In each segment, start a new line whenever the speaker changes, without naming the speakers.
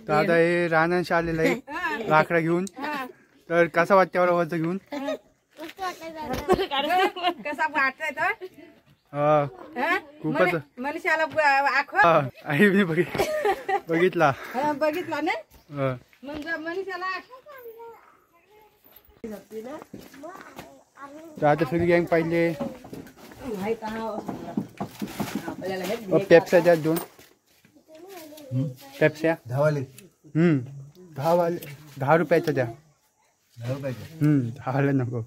तर आता हे रानांशी आलेलं आहे लाकडा घेऊन. तर कसा वाटते वरच घेऊन?
कसा वाटतंय तर
खूपच
मनुष्याला
आई मी बघितला
बघितला ना मग मनुष्याला.
तर आता सगळी गँग पाहिले पेप्स्या द्या 2 पेप्स्या
10 वाले
10 रुपयाच्या द्या.
10 रुपयाचे
10 वाले नको.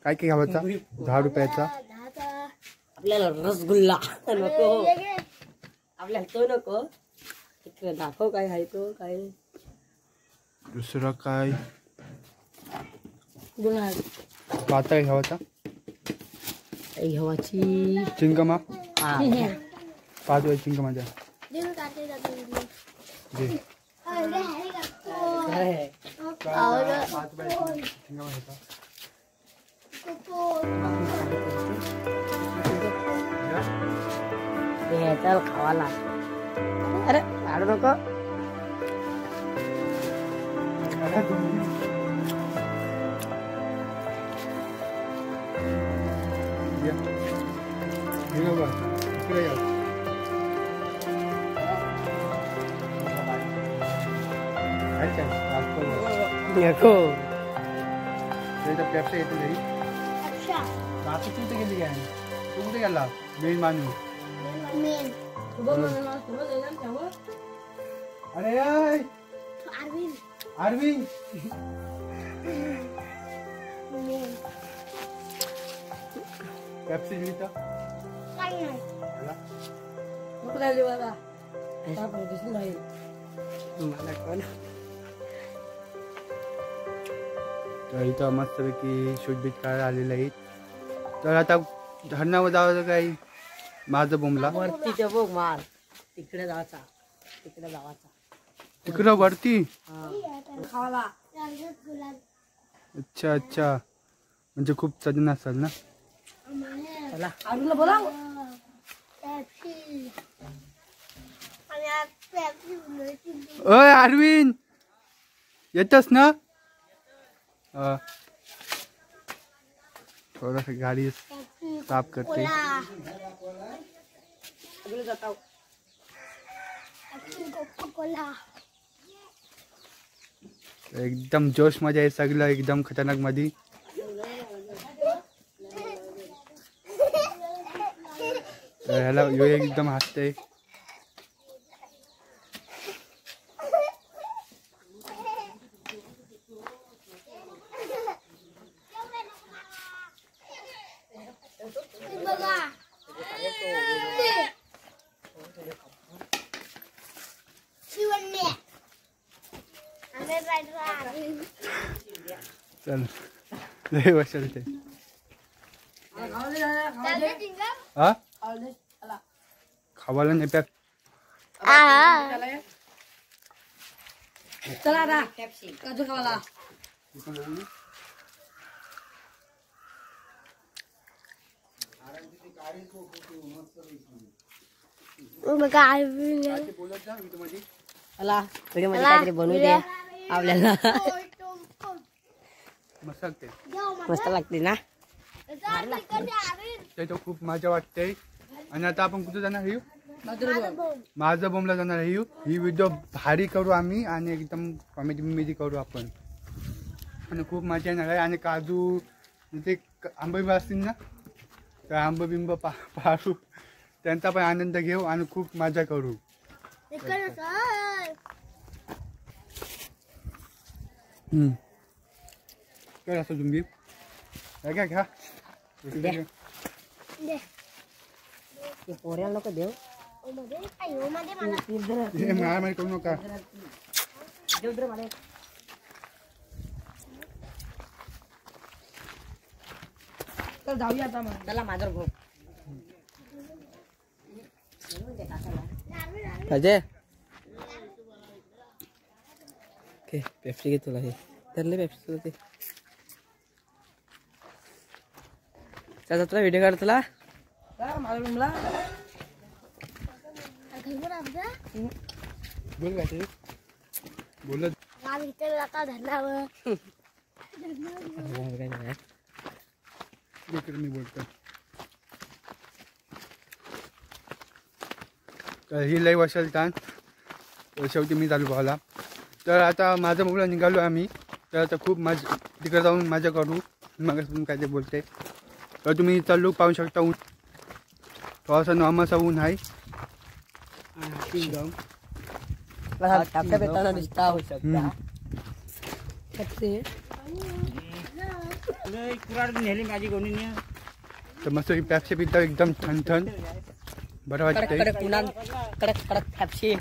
काय काय घ्यावाचा 10 रुपयाचा?
आपल्याला रसगुल्ला नको, आपल्याला तो नको. दाखव काय आहे तो काय.
दुसरं काय
गुलाब
पातळ घ्यावाचा.
घेवाची
चिंगमा 5 वेळ चिंगमा द्या.
चल खावाला. अरे काढू नको.
देखो पेप्सी येते घरी. बाकी तू कुठे गेली आहे? तू कुठे गेला? मेन मानू. अरे अरविंद पेप्सी दिली तर तर इथं मस्तपैकी शूटबीट करायला आलेलं आहे. तर आता धरणावर जावं काही माझं बोंबला
वरती बघ मार. तिकडे जायचा
तिकडं वरती.
खावाला.
अच्छा अच्छा म्हणजे खूप सजन असेल ना.
चला आजूला बोला.
ओय अरविंद येतस ना? थोडासा गाडी साफ करते. एकदम जोश मध्ये आहे सगळं एकदम खतरनाक मध्ये. ह्याला एकदम हसते. चल लय वर्षाला ते खावायला नाही पॅक.
चला ना काजू खावाला. चला व्हिडिओ मध्ये काहीतरी बनवू दे आपल्याला. मस्त लागते ना.
त्याच्यात खूप मजा वाटते. आणि आता आपण कुठे जाणार आहे? माझं बोंबला जाणार आहे. ही व्हिडिओ भारी करू आम्ही आणि एकदम कॉमेडी करू आपण. आणि खूप मजा येणार आहे. आणि काजू ते आंबे असतील ना तर आंबबिंब पाडू त्यांचा पण आनंद घेऊ आणि खूप मजा करू. काय असं तुम्ही घ्या घ्या
पोऱ्या लोक देव
मारामारी करू नका.
जाऊया आता मग. चला माझ्यावर भोग
अजय ओके पेप्सी घे तुला. हे धरले पेप्सी तुला. ते त्याचा तुला व्हिडिओ काढ तुला.
माझ्या
बोल काय ते बोलत मी बोलतो तर ही लई असेल ताण शेवटी मी चालू पाहला तर आता माझा मुलं निघालो आम्ही तर आता खूप तिकडे जाऊन मजा करू मग काय ते बोलते तर तुम्ही चालू पाहू शकता ऊन थोडासा नॉर्मलचा ऊन आहे
टाक्या पेटाना दिसता होऊ शकता
तर मस्त पॅप्सी पिता एकदम थंड थंड बरं वाटतंय
कडक कडक फॅप्सी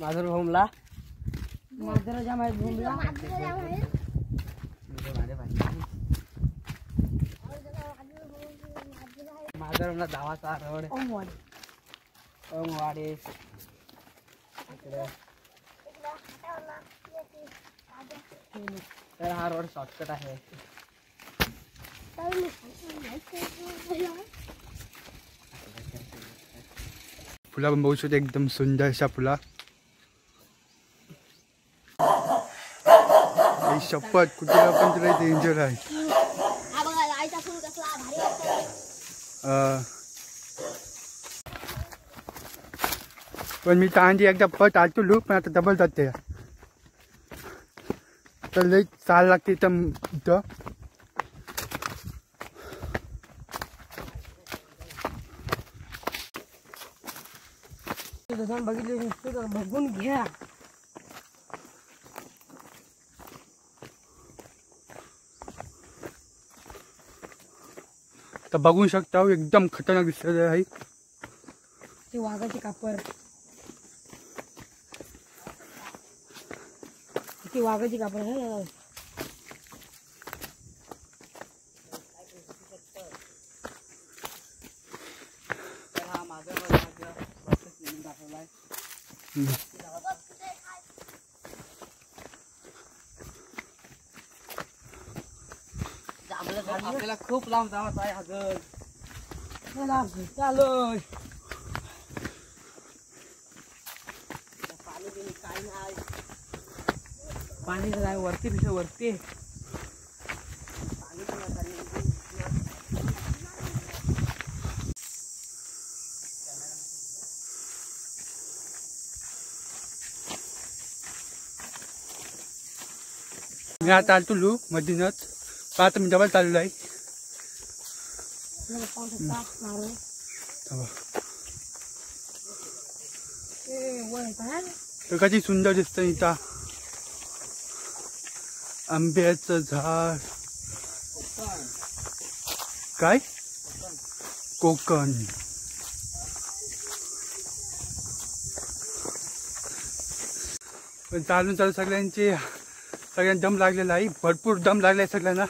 माधुर भूमला माधुर जाम आहे भूमला माधुरला धावाचा रोड ओमवाडे तर हा रोड शॉर्टकट आहे
फुला पण बघू शकतो एकदम सुंदर अशा फुला शपथ कुठे पण तुला डेंजर आहे पण मी तर आधी एकदा पट आलतो लूक पण आता डबल जाते तर लई चाल लागते इथं
बघितले बघून घ्या
तर बघू शकता एकदम खतरनाक दिसत आहे
ते वाघाचे कापर ती वाघाची कापर आहे
आपल्याला खूप लांब जावत आहे अजून
चालो
पाणी काय वरती पिशा वरती
मी आता आलतो लू मधीनच आता मी डबल चाललो आहे तर कधी सुंदर दिसतं इथं आंब्याचं झाड काय कोकण पण चालून चालू सगळ्यांना दम लागलेला आहे भरपूर दम लागलाय सगळ्यांना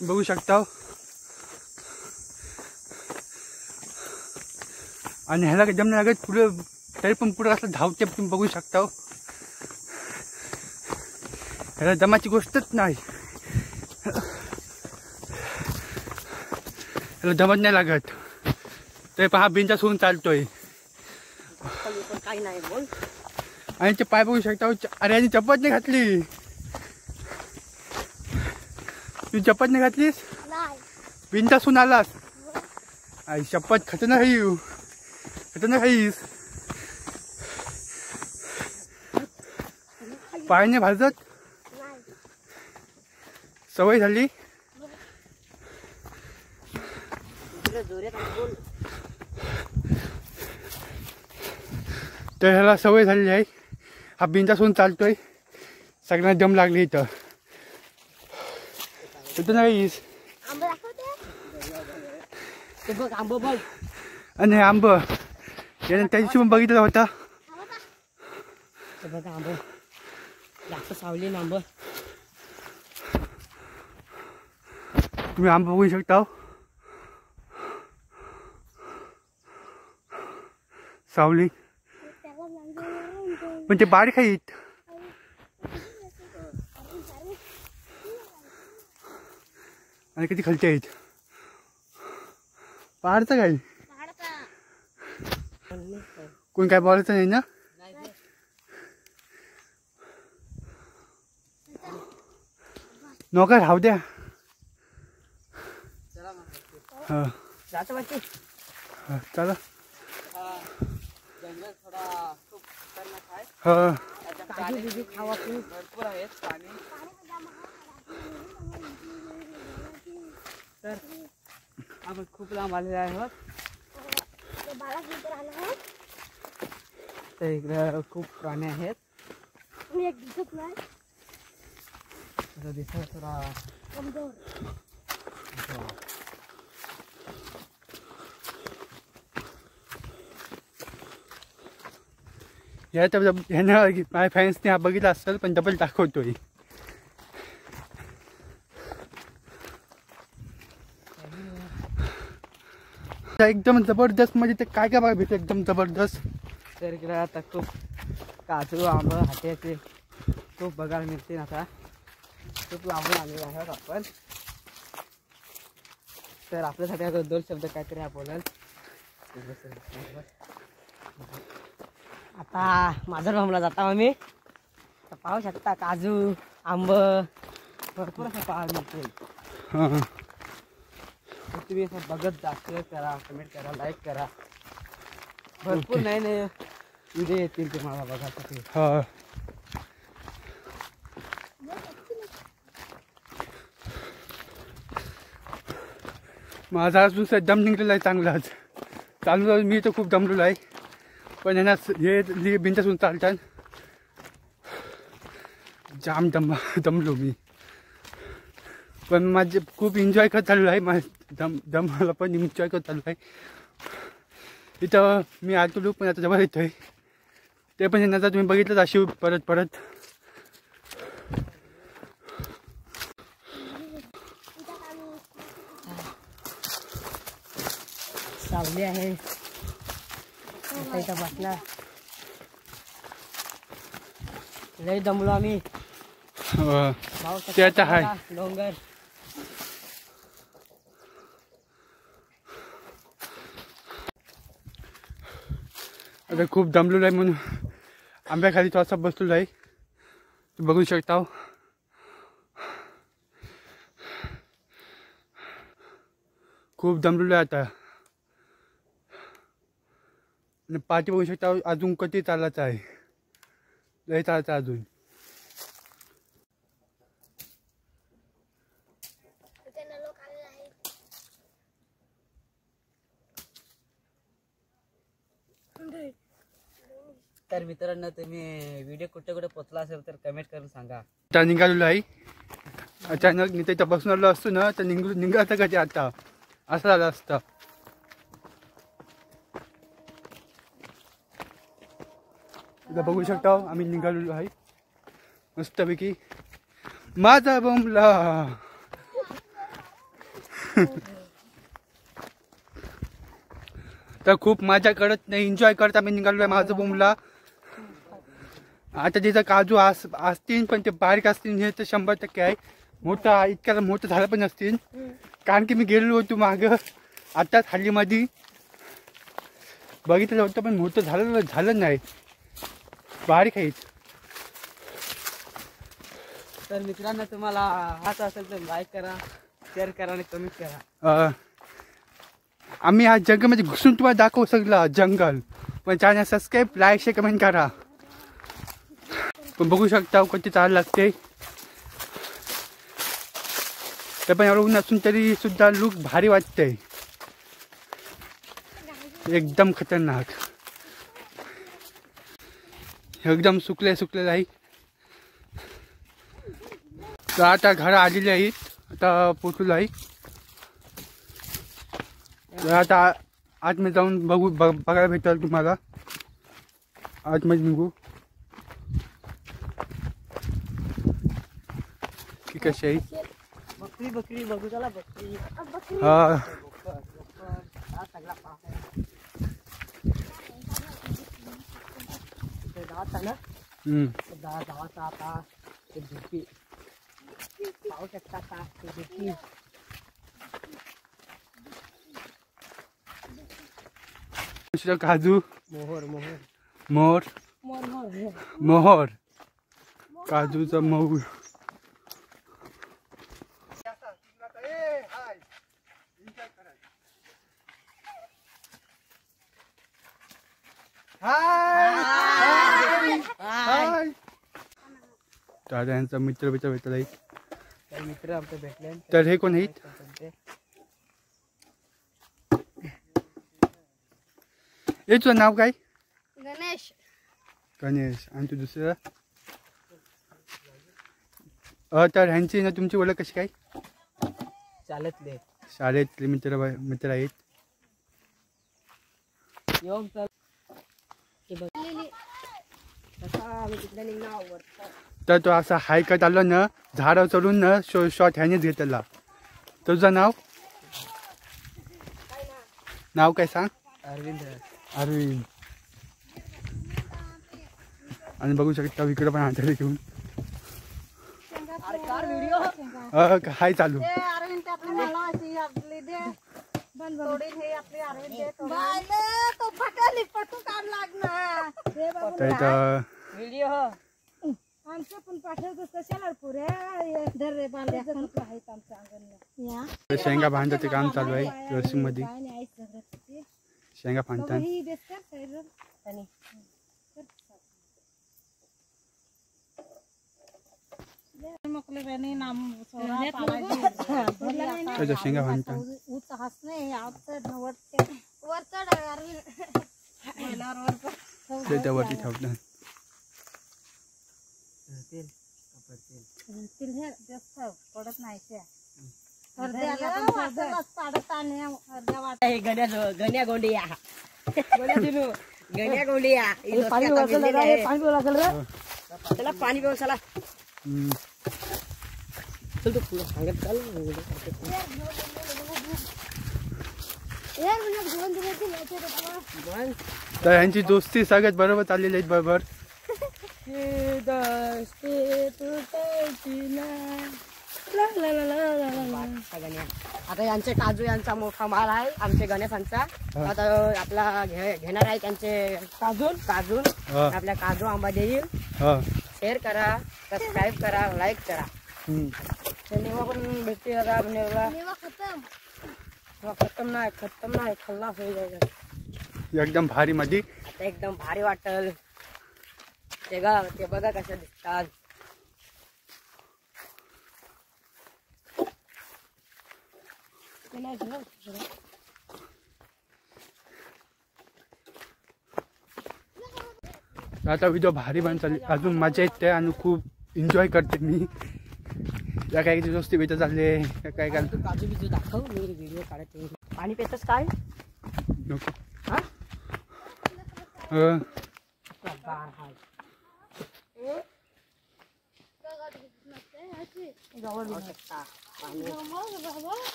बघू शकता आणि ह्याला दम नाही लागत पुढे तरी पण पुढे असं धावते तुम्ही बघू शकता ह्याला दमाची गोष्टच नाही ह्याला दमच नाही लागत तरी पण हा बिंदास होऊन चालतोय
काही नाही बोल
आणि ते पाय बघू शकता अरे यांनी चप्पल नाही घातली तू चप्पल नाही घातलीस बिंदास होऊन आलास आई शपथ खतरनाक आहे खतरनाक आहेस पायाने भाजत सवय झाली तर ह्याला सवय झालेली आहे हा बिंदास होऊन चालतोय सगळ्यांना दम लागली इथं तू नाहीस
बघ आंब बघ
आणि आंब याने त्या दिवशी पण बघितलं होता.
हे बघा आंब जास्त सावली ना आंब.
तुम्ही आंबा बघू शकता. सावली पण ते बारीक आहेत. आणि किती खालचे आहेत. पहाडचं काय कोण काय बोलायचं नाही ना. नोकर राहू द्या. हा
जातो बाकी.
चला.
जंगल थोडा खूप खतरनाक आहे.
हा
काजू बिजू खावा तुम्ही.
भरपूर आहेत पाणी. तर आपण खूप लांब आलेले आहोत. तर इकडे खूप प्राणी आहेत. दिसत थोडा
या तर ह्यानं माझ्या फॅन्सने हा बघितला असेल पण डबल दाखवतोय. एकदम जबरदस्त म्हणजे ते काय काय बघा भेटतं एकदम जबरदस्त.
तर इकडे आता खूप काजू आंब हात्याचे खूप बघायला मिळतील. आता खूप लांबून आलेले आहोत आपण. तर आपल्यासाठी आता 2 शब्द काहीतरी हा बोलाल.
आता माझर भामला जाता आम्ही. तर पाहू शकता काजू आंब
भरपूर असं पाहायला मिळते.
हां
तर तुम्ही असं बघत जा. शेअर करा, कमेंट करा, लाईक करा. भरपूर नाही व्हिडिओ येतील तुम्हाला बघायसाठी.
हां माझा अजून दम निघलेला आहे चांगलाच. चालू मी तर खूप दमलेलो आहे. पण यांना हे बिंदासून चालतात. जाम दमलो मी. पण माझे खूप एन्जॉय करत चालू आहे. दमाला पण एन्जॉय करत चालू आहे. इथं मी आलो पण आता जवळ येतोय. ते पण यांना तुम्ही बघितलं अशी परत परत.
सावली आहे. इथं बसणार. लय दमलो आम्ही. पाहू
ते आता
शकता
आहे.
डोंगर.
आता खूप दमलेलो आहे म्हणून आंब्याखाली थोडासा बसलेलो आहे. बघू शकता. खूप दमलेलो आहे आता. पाठी बघू शकता अजून कधी चालायचं आहे. लय चालायचं अजून.
तर मित्रांनो तुम्ही व्हिडिओ कुठे कुठे पोचला असेल तर कमेंट करून सांगा.
आता निघालेलो आहे. अचानक मी त्याच्या बसून आलो असतो ना तर निघायचं कधी आता असं झालं असतं. आता बघू शकता आम्ही निघालेलो आहे मस्तपैकी. माझा बोंबला. तर खूप मजा करत नाही एन्जॉय करत आम्ही निघालो आहे माझा बोंबला. आता तिथं काजू असतील पण ते बारीक असतील हे तर 100% आहे. मोठा इतक्या मोठं झालं पण नसतील कारण की मी गेलेलो होतो मागं आताच हल्लीमध्ये बघितलं होतं पण मोठं झालं नाही. बारीक आहेत.
तर मित्रांनो तुम्हाला हाच असेल तर लाईक करा, शेअर करा आणि कमेंट करा.
आम्ही आज जंगलमध्ये घुसून तुम्हाला दाखवू सगळं जंगल. पण channel subscribe like share comment करा. पण बघू शकता कधी चाल लागते. ते पण एवढं ऊन असून तरी सुद्धा लुक भारी वाटते. एकदम खतरनाक. एकदम सुकलेलं आहे. तर आता घरं आलेली आहेत. आता पोचलो आहे. तर आता आतमध्ये जाऊन बघायला भेटेल तुम्हाला. आतमध्ये निघू की कशी आहे.
बकरी बकरी बघू चला बकरी.
हा
सगळा जाता ना जावाचा आता ते झोपी पाहू शकता का ते झोपी.
काजू
मोहर मोहर
मोर मोहर काजूचा मोहर. दादा यांचा मित्र भेटला.
मित्र आमचे भेटले.
तर हे कोण आहेत. हे तुझं नाव काय.
गणेश.
गणेश. आणि तू दुसरं. तर ह्यांची ना तुमची ओळख कशी काय.
चालतले
शाळेतले मित्र आहेत.
येऊन चल आम्ही तिकडे निघणार.
तर तो असा हायकट आलो ना झाडावर चढून ना शॉट ह्यानेच घेतला. तुझं नाव काय सांग.
अरविंद.
अरविंद. आणि बघू शकता इकडे पण हाताला घेऊन हाय चालू.
अरविंद आपली मला अशी आपली दे बंद सोडीन हे आपली अरविंद दे तो फटाली पटू काढ लागणार.
तर
व्हिडिओ
आमचं पण पाठवतो कशाला पुऱ्या धर रे बांधे आहेत आमच्या अंगण.
शेंगा बांधण्याचे काम चालू आहे रसिंग मध्ये. शेंगा बांधतात. शेंगा बांधतात. त्याच्यावरती ठेवतात.
पडत नाही
गण्या गोंडिया गण्या गोंडिया चला पाणी पिऊन चला. चल तू पुढे सांगत चाल.
तर यांची दोस्ती सगळ्यात बरोबर चाललेली आहेत. बरोबर
आता यांचे काजू यांचा मोठा माल आहे. आमचे गणेशांचा आता आपला घेणार आहे त्यांचे काजून आपल्या काजू आंबा देईल. शेअर करा, सबस्क्राईब करा, लाईक करा. नेवा पण भेटते आता. खतम नाही खल्ला होईल
एकदम भारी मध्ये.
एकदम भारी वाटल. ते बघा कशा दिसतात.
आता व्हिडिओ भारी पण चालली. अजून मजा येते आणि खूप एन्जॉय करते मी. या काय दोस्ती भेटत चालले काय काय.
काजू बिजू दाखव मी व्हिडिओ काढते. पाणी पितस काय
नको.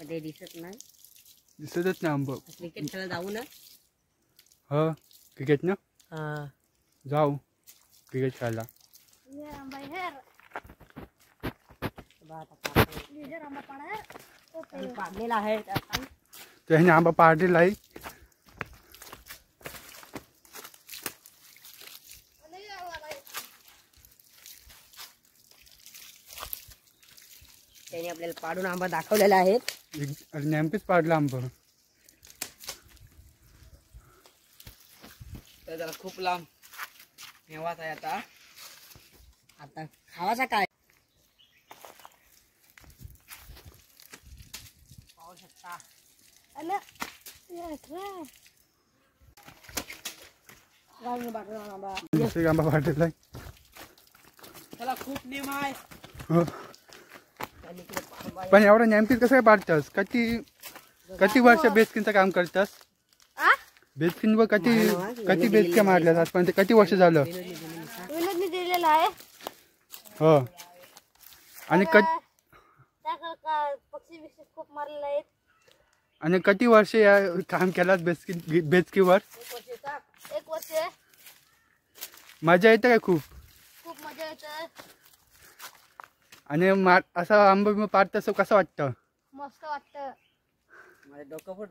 ते दिसत नाही.
दिसतच नाही आंब.
क्रिकेट खेळायला जाऊ ना.
हो क्रिकेट ना जाऊ क्रिकेट खेळायला.
पाडलेला आहे
त्याने आंबा पाडलेला आहे.
त्याने आपल्याला पाडून आंबा दाखवलेला आहे.
नेमकीच पाडला आंबा.
तर जरा खूप लांब नेवाच आहे आता.
आता खावाचा काय पाहू शकता.
दुसरी आंबा वाटलेला आहे.
त्याला खूप नेम आहे.
हो. पण एवढा नेमकी कसं काय पाडतास? किती वर्ष बेसकिनचं काम करतास? बेसकिन वर किती बेसक्या मारल्यास आजपर्यंत? किती वर्ष झालं?
विनोदने दिलेला आहे.
हो. आणि
पक्षी बिक्षी खूप मारलेले आहेत.
आणि किती वर्ष या काम केलास बेचकीवर?
1 वर्ष.
मजा येते काय? खूप
मजा येते.
आणि असा आंबा पाडतास कसं वाटतं?
मस्त वाटतं.
माझं डोकं पण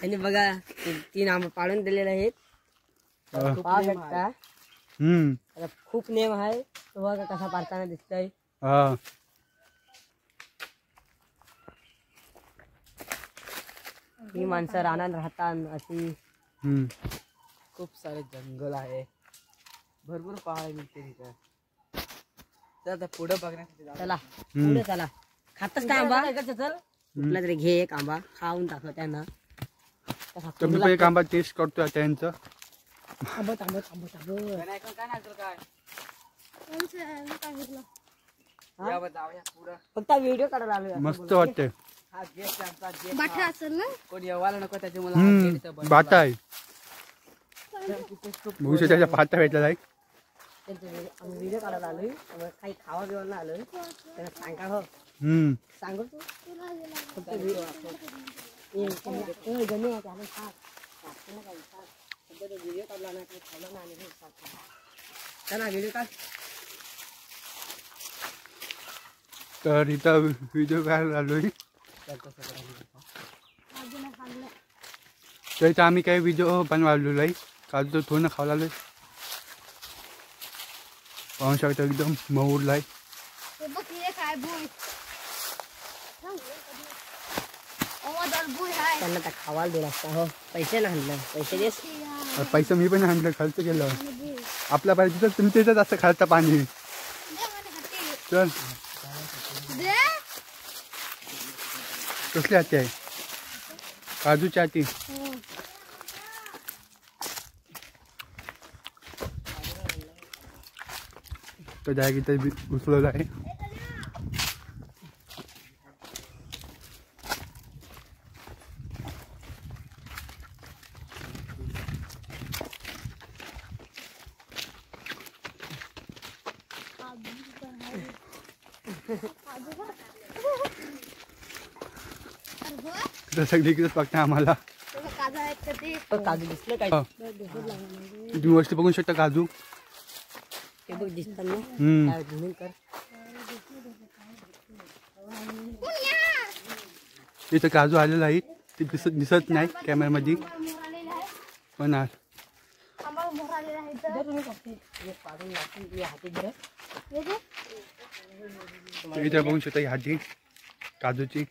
आणि बघा 3 आंबे पाडून दिलेले आहेत. खूप नेम आहे. तो बघा कसा पाडताना दिसतंय. ही माणसं रानात राहतात अशी.
खूप सारे जंगल आहे. भरपूर पहाड मिळते तिथं. आता पुढे बघण्यासाठी
चला पुढे चला. खातच का आंबा? चल कुठला तरी घे एक आंबा खाऊन टाकव त्यांना.
मी पण एक आंबा टेस्ट करतोय त्यांचं.
फक्त व्हिडिओ काढायला आलोय.
मस्त वाटतंय.
बाठा असेल ना?
कोणी येवायला नको त्याच्यामुळे
बाटा आहे. भविष्य त्याच्या पाता भेटला आहे.
व्हिडिओ काढायला आलोय. काही खावा बिवायला आलोय. त्यांना सांगा हो. सांगू तू फक्त व्हिडिओ काढला ना खायला ना आणि त्यांना व्हिडिओ काढ.
तर इथं व्हिडिओ काढायला आलोय. तर इथं आम्ही काही व्हिडिओ बनवायलो आहे. काजू थोडं खावला आलोय. पाहू शकता एकदम मऊरला आहे.
त्यांना त्या खावायला दिला असता. हो पैसे नाही आणलं. पैसे देस.
पैसे मी पण आणलं. खर्च केलं. आपल्या पाहिजे तर तुम्ही त्याच्यात असं खालता पाणी. चल कसली हाती आहे? काजूची हाती. तर जागी तर उचलवलं आहे. सगळीकडेच बघता आम्हाला.
काजू दिसले काय?
तुम्ही वस्तू बघू शकता काजू.
ते बघ दिसतात ना. कर
इथं काजू आलेला आहे. ते दिसत नाही कॅमेऱ्यामध्ये पण इथे बघू शकता ही हाती काजूची.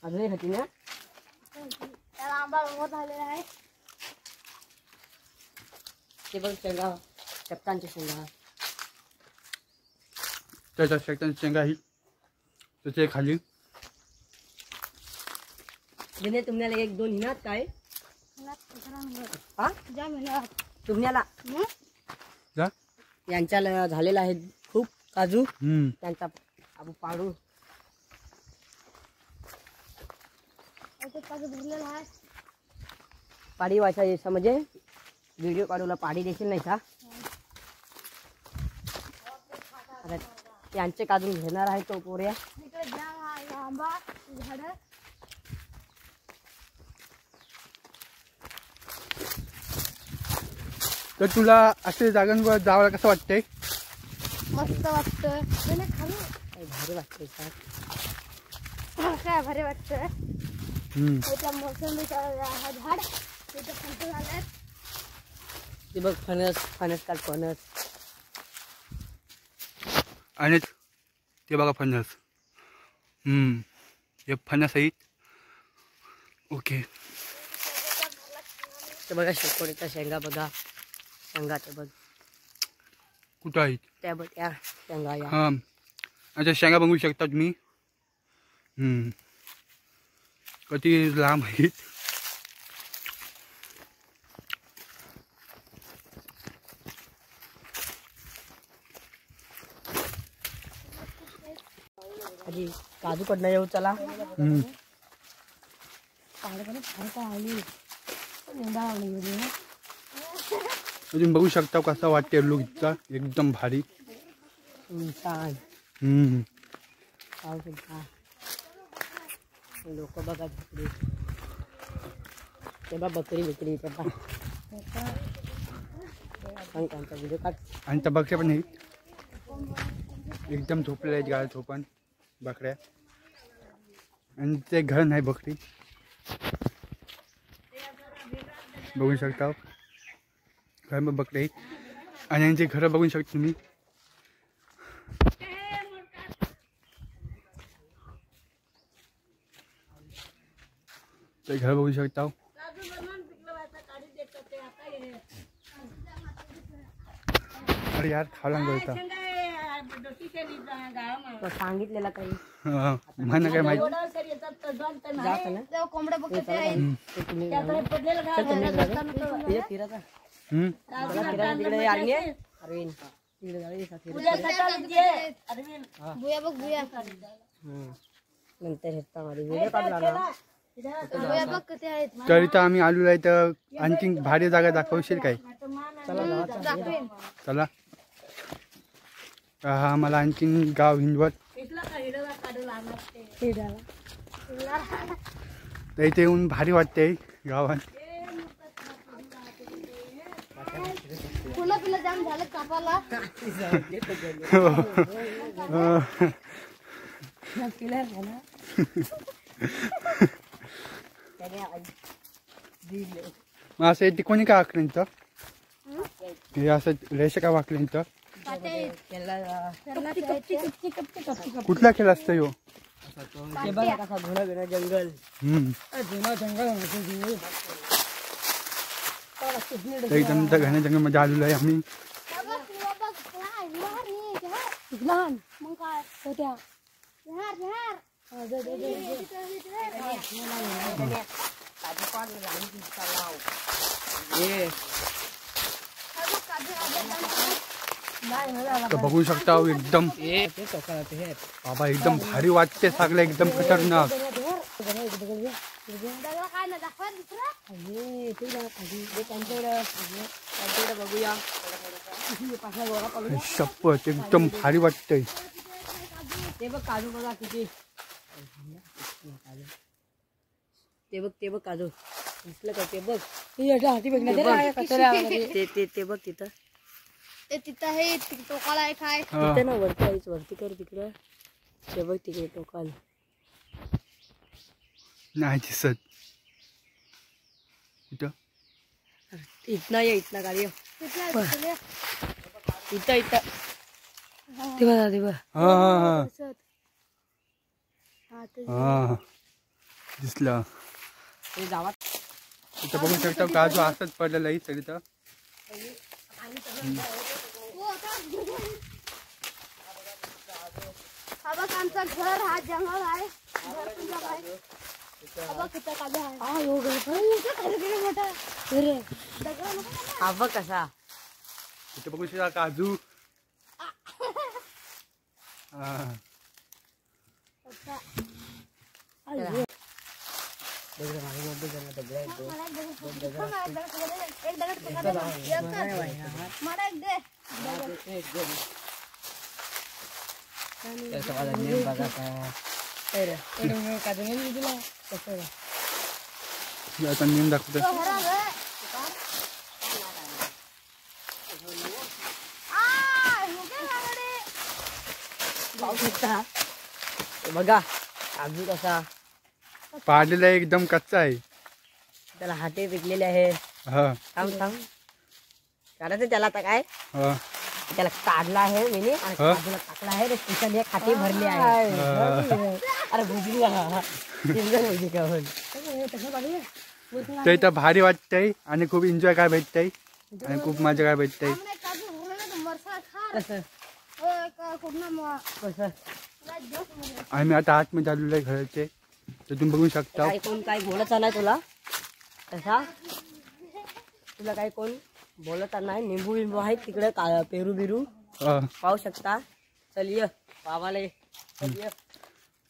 अजूनही होती ना.
आंबा झालेला आहे.
ते बघ शेंगा. शेपटांची शेंगा.
त्याच्या शेपटांची शेंगा ही त्याच्या खाली.
तुम्हाला 1-2 हिनात काय? तुम्हाला यांच्या झालेला आहे खूप काजू. त्यांचा आपण पाडू. पाडी वाचायचं म्हणजे व्हिडिओ काढूला पाडी देखील नाही का? आता त्यांचे काजून घेणार आहे तो पोऱ्या.
तर तुला असे जागांवर जावं कसं वाटतंय?
मस्त वाटतं.
भारी वाटतंय सर.
काय भारी वाटतं. मोसंबीचा झाड तिथं फणस झालेत.
ते बघ फणस. फणस काढ फणस.
आणि ते बघा फणस. हे फणस आहेत. ओके.
ते बघा शेकोडीच्या शेंगा बघा. शेंगा ते बघ
कुठं आहेत
त्या बघ त्या शेंगा. या
हां अच्छा शेंगा बघू शकता तुम्ही. किती लांब आहेत.
आधी काजू कडनं येऊ चला.
अजून बघू शकता कसा वाटते लुक इतका एकदम भारी.
लोक बघा तेव्हा बकरी बिकरी तेव्हा व्हिडिओ काढ.
आणि त्या बकऱ्या पण आहेत एकदम झोपलेल्या आहेत गाळ झोपण बकऱ्या. आणि ते घर नाही बकरी बघू शकता. घर में बकरे आहेत आणि यांचे घर बघू शकता तुम्ही. ते घर बघू शकता. अरे यार खावला होता
सांगितलेला काही
मला काय माहिती.
कोंबड्या बघते भुया बघ भुया
नंतर व्हिडिओ काढला ना.
भुया बघ किती आहेत.
तरी तर आम्ही आलेलो आहे तर आणखी भारी जागा दाखवशील काय.
दाखवेन.
चला हा मला आणखीन गाव हिंदवत तर इथे येऊन भारी वाटते गावात.
फुलं फुलं जाम झालं कापाला. असं इथे कोणी काय आखलं इथं हे असं रेषा काय वाकलं इथं. कुठला खेळ असतो ह्यो.
जंगल
एकदम घाण्या जंगल मध्ये आलेलो आहे आम्ही.
लहान मग काय होत्या
तर बघू शकता एकदम बाबा एकदम भारी वाटते सगळं एकदम खतरनाक.
बघूया
शपथ एकदम भारी वाटतंय.
ते बघ काजू बघा किती. ते बघ काजू दिसलं का. ते बघ ते बघ तिथं
तिथं हे टोकाला एक आहे
तिथं ना वरती आहेच वरती कर तिकडं. ते बघ तिकडे टोकाल
नाही दिसत इथं.
इथं ये इथं गाडी इथं इथं ते बघा ते बघ.
हा दिसलं.
ते जावा
इथं बघू शकता काजू असंच पडलेलं आहे सगळी. तर
हा बघ आमचं घर हा जंगल आहे.
हा बघ कसा.
इथं बघू शकता काजू. आता नेम दाखवतो.
बघा काजू कसा
पाडलेला आहे एकदम कच्चा आहे.
त्याला हाटे पिकलेले आहे. थांब थांब काढायचं त्याला आता काय. त्याला काढला आहे मी आणि काजूला टाकला आहे. तिथं एक हाटे भरले आहे. अरे भुजी
ते तर भारी वाटतंय आणि खूप एन्जॉय काय भेटतंय आणि खूप मजा काय भेटतंय. आम्ही आता आतमध्ये आलेलो आहे घराचे तर तुम्ही बघू शकता.
काही कोण काही बोलत नाही तुला तसा, तुला काही कोण बोलत नाही. निंबू बिंबू आहेत तिकडे, पेरू बिरू पाहू शकता. चल ये बाबाला ये. चल ये.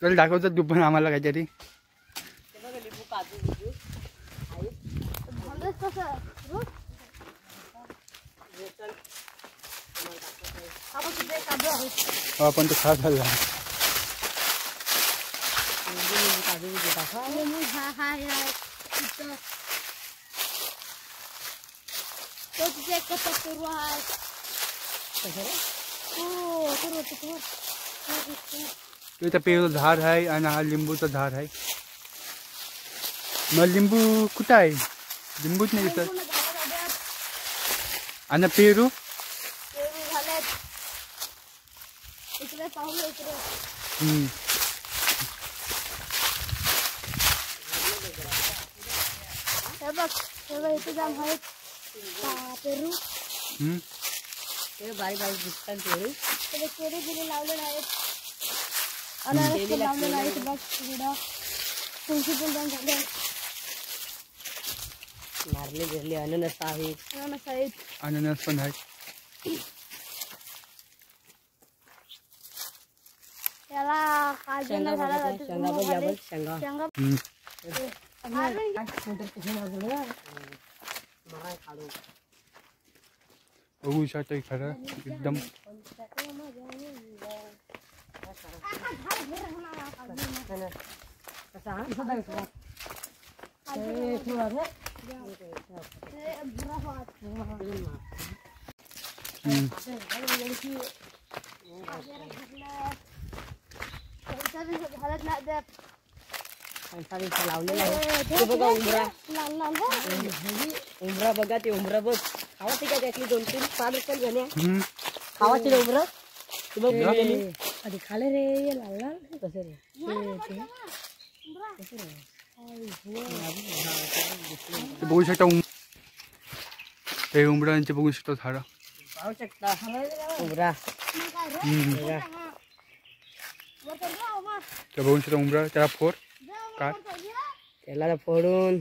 चल दाखवतात तू पण आम्हाला काहीतरी.
लिंबू काजू बिजू
आपण तो खा झाला.
काजू बिजू दाखवा.
इथं पेरू झाड आहे आणि हा लिंबूचं झाड आहे. मग लिंबू कुठं आहे? लिंबूच नाही दिसत. आणि पेरू
पेरू
बारीक बारीक दिसतात पेरू.
पेरू दिले लावलेले आहेत. अनारस लावलेलं आहे. बघ थोडं तुळशी पण झाले.
नारळे बिरले अननस आहेत.
अननस आहेत.
अननस पण आहे.
त्याला
शेंगा
बघू शकतो खरं एकदम.
लावलेला आहे. ते बघा उमरा. उमरा बघा, ते उमरा बघ. खावाची काय त्यातली 2-3 5 रुपये घेण्या खावाची उमरा. ते बघ आधी खाले रे. लाल लाल कसं रे
बघू शकता. ते उमरांचे बघू शकतो झाड.
पाहू शकता उमरा.
ते बघू शकता उमरा. त्याला फोड काय
त्याला फोडून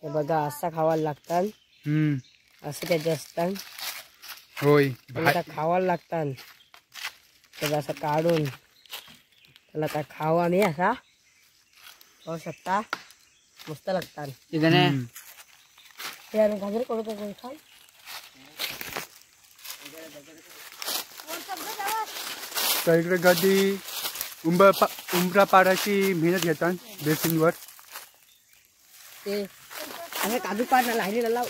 हे बघा असा खावायला लागतात. असं त्याचे असतात.
होय
आता खावायला लागतात. त्याला असं काढून त्याला आता खावा मी असा पाहू शकता. मस्त लागतात. गाजर करू का खाल.
तर इकडे कधी उमरा पाडायची मेहनत घेतात बेसिनवर.
ते असं काजू पाडला लाईनीला लाव.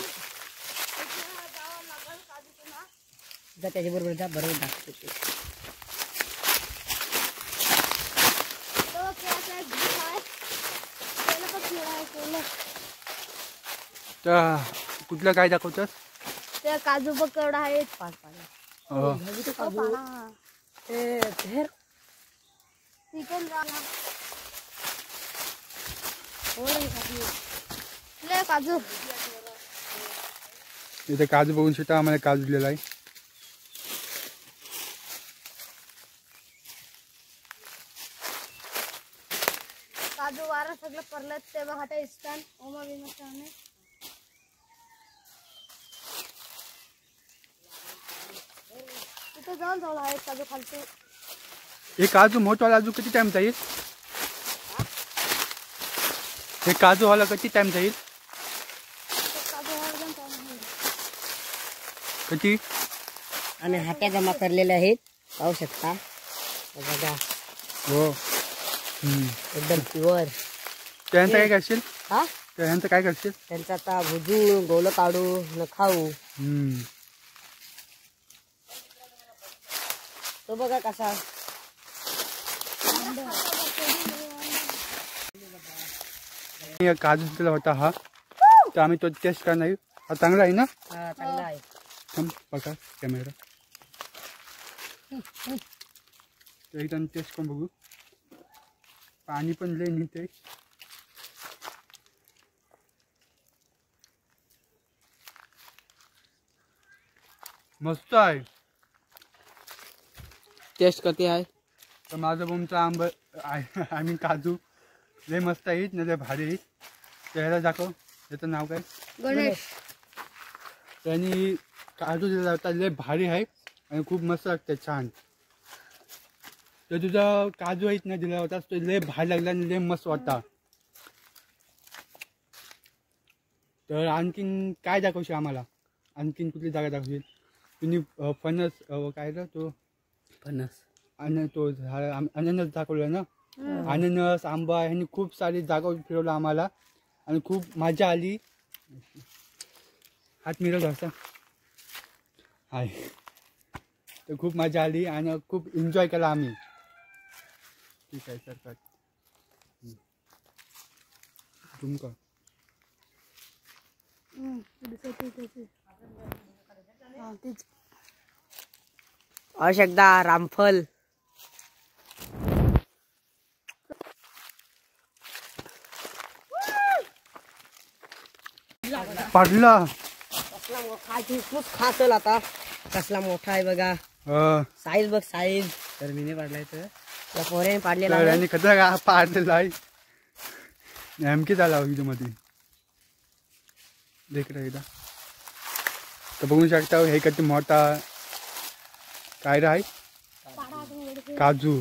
त्याच्याबरोबर जा बरोबर दाखवते.
तर कुठलं काय दाखवतात?
ते काजू पकड आहेत.
5 पानं.
काजू
इथे काजू बघून शकता. आम्हाला काजू दिलेला आहे.
काजू वारा सगळं पडलं ते बघा. ते स्टँड ओमा विमाने तिथे जाऊन जवळ आहेत काजू खालचे.
हे काजू मोठवाला अजून किती टाइम जाईल? हे काजू वाला किती टाइम जाईल? किती?
आणि हाट्या जमा करलेल्या आहेत पाहू शकता. बघा
हो
एकदम प्युअर.
त्यांचं काय करशील?
हा
त्यांचं काय करशील?
त्यांचा आता भुजू गोल काढू न खाऊ. तो बघा कसा.
काजू दिला होता हा. तर आम्ही तो टेस्ट करणार. हा चांगला आहे ना?
हा चांगला आहे.
बघा कॅमेरा एकदम टेस्ट करून बघू. पाणी पण लय निघते. मस्त आहे.
टेस्ट कधी आहे?
तर माझा बोमचा आंबा आम्ही काजू लय मस्त आहेत ना, लय भारी आहेत. त्याला दाखव, त्याचं नाव काय?
गणेश.
त्यांनी काजू दिला होता, लय भारी आहे आणि खूप मस्त लागते, छान. तर तुझा काजू आहेत ना दिला होता, तो लय भारी लागला आणि लय मस्त वाटता. तर आणखीन काय दाखवशील आम्हाला? आणखीन कुठली जागा दाखवशील? तुम्ही फणस काय ना तो
फणस
आणि तो झाड अननस दाखवलं ना, अननस आंबा ह्यांनी खूप सारी जागा फिरवलं आम्हाला आणि खूप मजा आली. हात मिळवला असा हाय. तर खूप मजा आली आणि खूप एन्जॉय केला आम्ही. ठीक आहे सर, कट तुमका
आवश्यकता रामफल
पडला.
कसला मोठा खूप खास होईल आता. कसला मोठा आहे बघा, साईज बघ साईज.
तर मीने पाडलाय तर
त्या पोऱ्याने पाडलेला आहे.
आणि कसा का पाडलेला आहे नेमकी झाला इथं मध्ये देख रहा एकदा. तर बघू शकता हे किती मोठा काय आहे काजू,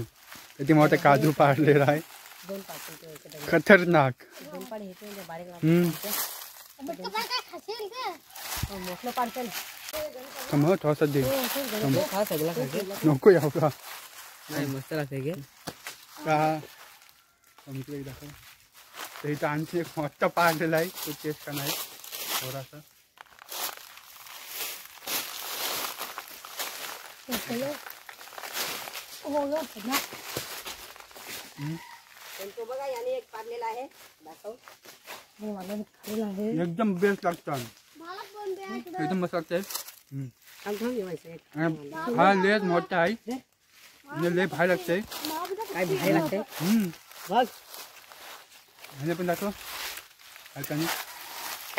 किती मोठा काजू पाडलेला आहे.
दोन पाड
खतरनाक.
दोन पाड हे म्हणजे बारीक मोठलं पाडतं.
थांब थोडासा दे,
हा सगळा खायचे
नको एवढा.
नाही मस्त लागते की
का इकडे दाखव. तर इथं आणखी एक मोठा पाडलेला आहे, तो टेस्ट करणार आहे थोडासा.
तो बघा याने एक पाडलेला आहे, दाखव.
एकदम बेस्ट लागतं, एकदम मस्त लागतंय. हा लेस मोठा आहे आणि लय भारी लागतंय.
काय भारी लागते बघ.
ह्याने पण दाखव.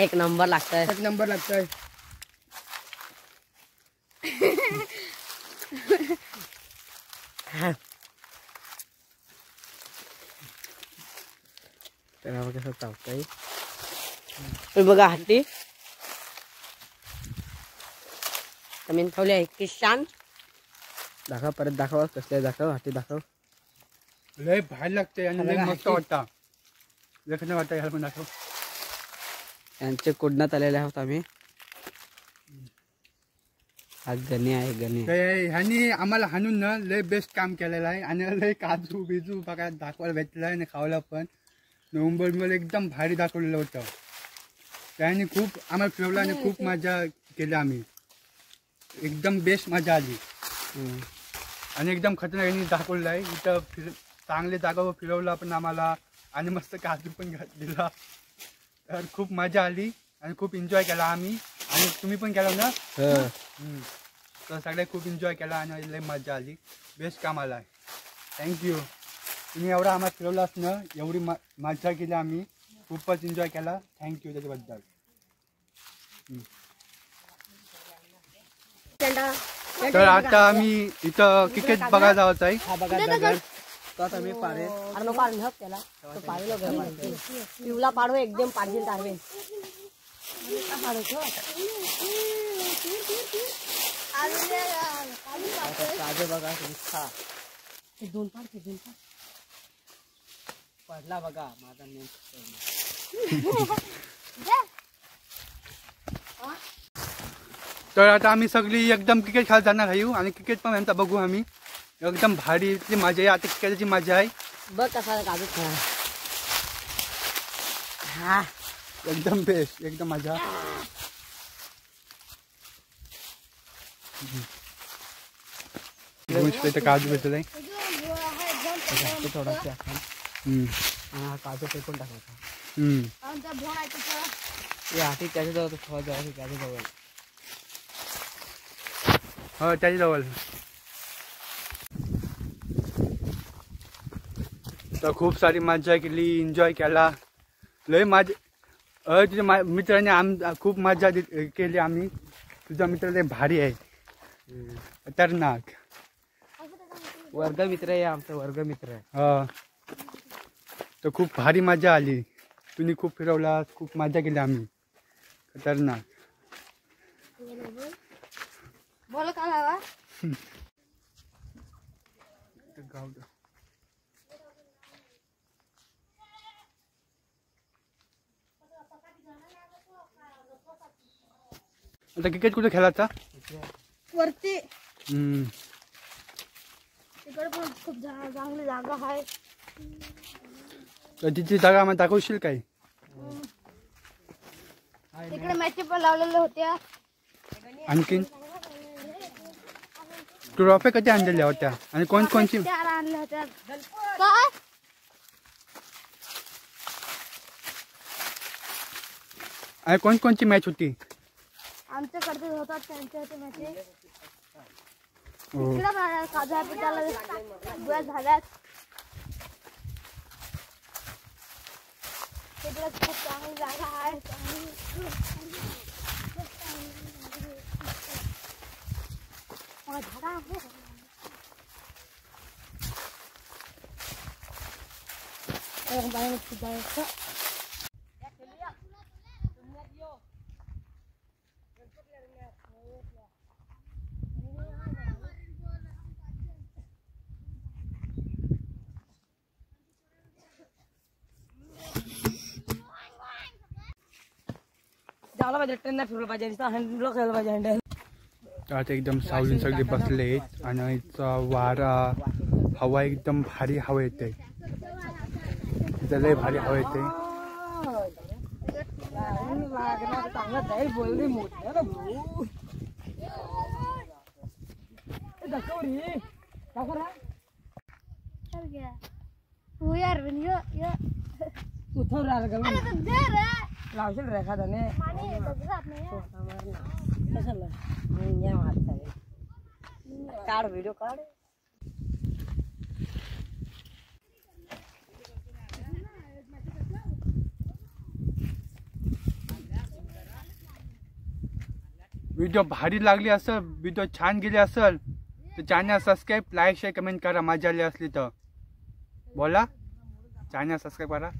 एक नंबर लागतंय,
एक नंबर लागतोय. तर कसं चावतंय
बघा. हत्ती कमी ठेवले आहे किशान.
दाखव, परत दाखव, कसले दाखव, हाती दाखव.
लय भारी लागते आणि लय मस्त वाटतं. लय कसं वाटतं ह्याला पण दाखव.
यांचे कोडण्यात आलेले आहोत आम्ही. हा गणे आहे, गणे.
ह्यानी आम्हाला हाणून ना लय बेस्ट काम केलेलं आहे आणि लय काजू बिजू बघा दाखवायला भेटलेला आहे आणि खावला पण. नोव्हेंबरमध्ये एकदम भारी दाखवलेलं होतं. त्याने खूप आम्हाला फिरवलं आणि खूप मजा केली आम्ही. एकदम बेस्ट मजा आली आणि एकदम खतरनाक यांनी दाखवलेलं आहे. इथं चांगले जागावर फिरवलं पण आम्हाला आणि मस्त काजू पण दिला. तर खूप मजा आली आणि खूप एन्जॉय केला आम्ही. आणि तुम्ही पण केला ना? तर सगळे खूप एन्जॉय केला आणि लय मजा आली. बेस्ट काम आला आहे. थँक्यू. तुम्ही एवढा आम्हाला फिरवलास ना, एवढी मजा केली आम्ही. खूपच एन्जॉय केला. थँक्यू त्याच्याबद्दल. तर आता आम्ही इथं क्रिकेट बघायला जायचं आहे.
हा बघा दगड. तो आता मी पाडे.
अरे नको पाडू त्याला. तो पाडलो पिवला पाडू एकदम पाडशील तारवे.
काजू बघा तुमचा.
दोन पाड ते दोन पाड.
पडला बघा माझा नेम.
तर आता आम्ही सगळी एकदम क्रिकेट खेळायला जाणार आहे आणि क्रिकेट पण यांचा बघू आम्ही. एकदम भारी मजा आहे आता. क्रिकेटची मजा आहे
बघ कसा काजू खेळा. हा
एकदम बेस्ट, एकदम मजा. काजू भेटत आहे
थोडासा. हा काजू फेकून टाकायचा. हाती त्याच्याजवळ थोडा जवळ त्याच्याजवळ.
हो त्याच्याजवळ. तर खूप सारी मजा केली, एन्जॉय केला. लय माझे तुझ्या मित्राने खूप मजा केली आम्ही. तुझा मित्र लय भारी आहे, खतरनाक.
वर्गमित्र आहे आमचा वर्गमित्र.
हा तर खूप भारी मजा आली. तुम्ही खूप फिरवला, खूप मजा केली आम्ही. खतरनाक.
बोल का लावा
आता क्रिकेट कुठे खेळायचा?
वरती तिकडे पण खूप चांगली जागा आहे.
तर तिची जागा आम्हाला दाखवशील काय?
तिकडे मॅच पण लावलेल्या होत्या.
आणखीन ट्रॉफी कधी आणलेल्या होत्या आणि कोणकोणची?
4 आणल्या होत्या. काय
आणि कोणकोणची मॅच होती?
आमच्याकडे होतात त्यांच्या मॅच.
हो.
तिकडे साध्या पिठाला झाल्यात. तिकडे खूप चांगली जागा आहे. झाडा आहे.
जायला पाहिजे, ट्रेनला फिरलं पाहिजे, हँडल खेळलं पाहिजे. हँडल
आता एकदम सावली सगळे बसले आणि वारा हवा एकदम भारी हवा येते. लय भारी हवा येते.
चांगला जाईल बोलली मोठ्या लावशील रे एखाद्याने काढ व्हिडिओ काढ.
व्हिडिओ भारी लागली असेल, व्हिडिओ छान गेले असेल तर channel subscribe, like, share, comment करा. मजा आली असली तर बोला. चॅनल सबस्क्राईब करा.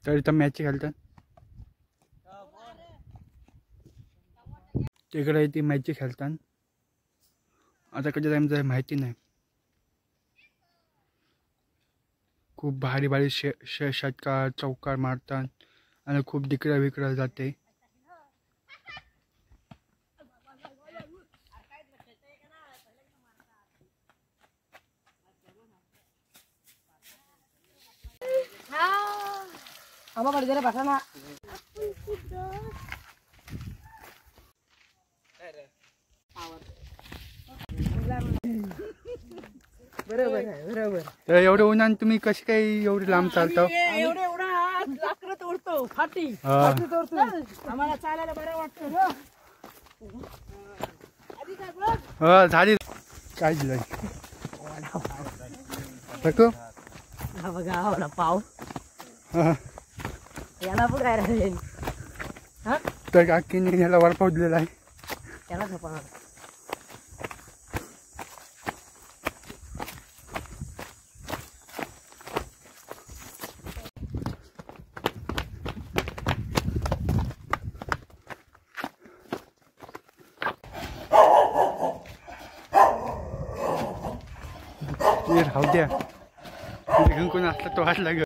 तर इथं मॅच खेळतात. तिकडे ती मॅच खेळतात. आता कधी टाइम माहिती नाही. खूप भारी भारी षटकार चौकार मारतात आणि खूप डिकरा विकरा जाते.
आम्हा पडते रे पाठा ना. बरोबर बरोबर.
तर एवढं उन्हान तुम्ही कशी काही एवढी लांब चालता?
एवढा लाकडं तोडतो, फाटी तोडतो. आम्हाला चालायला बरं वाटतं.
हो झाली. काय दिलं
बघा वडा पाव. याला पण काय राहील.
तर काकीने याला वरपाव दिलेला आहे.
त्याला झोपणार.
राहू द्या. कोण असला तो हात लागेल.